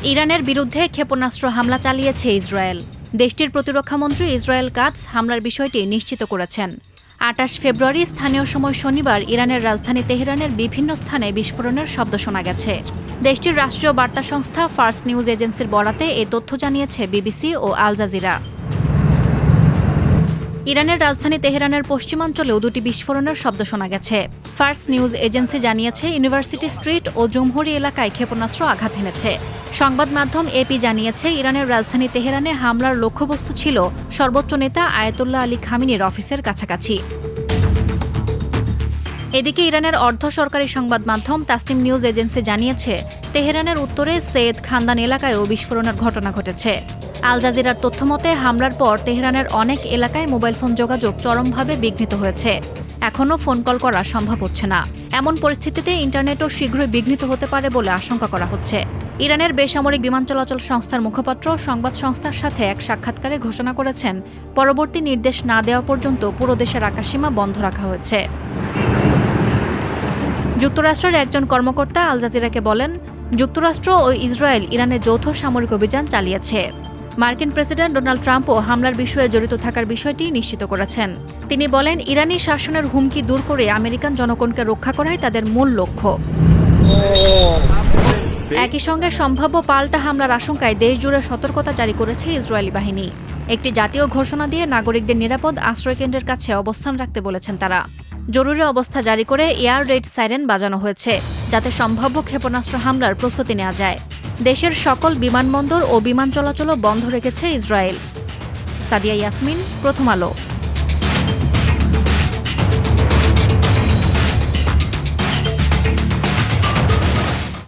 ইরানের বিরুদ্ধে ক্ষেপণাস্ত্র হামলা চালিয়েছে ইসরায়েল। দেশটির প্রতিরক্ষামন্ত্রী ইসরায়েল কাটস হামলার বিষয়টি নিশ্চিত করেছেন। ২৮ ফেব্রুয়ারি স্থানীয় সময় শনিবার ইরানের রাজধানী তেহরানের বিভিন্ন স্থানে বিস্ফোরণের শব্দ শোনা গেছে। দেশটির রাষ্ট্রীয় বার্তা সংস্থা ফার্স নিউজ এজেন্সির বরাতে এ তথ্য জানিয়েছে বিবিসি ও আল জাজিরা। ইরানের রাজধানী তেহরানের পশ্চিমাঞ্চলেও দুটি বিস্ফোরণের শব্দ শোনা গেছে। ফার্স নিউজ এজেন্সি জানিয়েছে ইউনিভার্সিটি স্ট্রিট ও জুমহুরি এলাকায় ক্ষেপণাস্ত্র আঘাত এনেছে। সংবাদ মাধ্যম এপি জানিয়েছে ইরানের রাজধানী তেহরানে হামলার লক্ষ্যবস্তু ছিল সর্বোচ্চ নেতা আয়াতুল্লাহ আলী খামিনির অফিসের কাছাকাছি। এদিকে ইরানের অর্ধ সরকারি সংবাদ মাধ্যম তাসনিম নিউজ এজেন্সি জানিয়েছে তেহরানের উত্তরে সৈয়দ খানদান এলাকায়ও বিস্ফোরণের ঘটনা ঘটেছে। আল জাজিরার তথ্যমতে হামলার পর তেহরানের অনেক এলাকায় মোবাইল ফোন যোগাযোগ চরমভাবে বিঘ্নিত হয়েছে। এখনও ফোন কল করা সম্ভব হচ্ছে না। এমন পরিস্থিতিতে ইন্টারনেটও শীঘ্রই বিঘ্নিত হতে পারে বলে আশঙ্কা করা হচ্ছে। ইরানের বেসামরিক বিমান চলাচল সংস্থার মুখপাত্র সংবাদ সংস্থার সাথে এক সাক্ষাৎকারে ঘোষণা করেছেন, পরবর্তী নির্দেশ না দেওয়া পর্যন্ত পুরো দেশের আকাশসীমা বন্ধ রাখা হয়েছে। যুক্তরাষ্ট্রের একজন কর্মকর্তা আল জাজিরাকে বলেন, যুক্তরাষ্ট্র ও ইসরায়েল ইরানে যৌথ সামরিক অভিযান চালিয়েছে। মার্কিন প্রেসিডেন্ট ডোনাল্ড ট্রাম্পও হামলার বিষয়ে জড়িত থাকার বিষয়টি নিশ্চিত করেছেন। তিনি বলেন, ইরানি শাসনের হুমকি দূর করে আমেরিকান জনগণকে রক্ষা করাই তাদের মূল লক্ষ্য। একই সঙ্গে সম্ভাব্য পাল্টা হামলার আশঙ্কায় দেশজুড়ে সতর্কতা জারি করেছে ইসরায়েলি বাহিনী। একটি জাতীয় ঘোষণা দিয়ে নাগরিকদের নিরাপদ আশ্রয়কেন্দ্রের কাছে অবস্থান রাখতে বলেছেন তারা। জরুরি অবস্থা জারি করে এয়ার রেড সাইরেন বাজানো হয়েছে, যাতে সম্ভাব্য ক্ষেপণাস্ত্র হামলার প্রস্তুতি নেওয়া যায়। দেশের সকল বিমানবন্দর ও বিমান চলাচলও বন্ধ রেখেছে ইসরায়েল। সাদিয়া ইয়াসমিন, প্রথম আলো।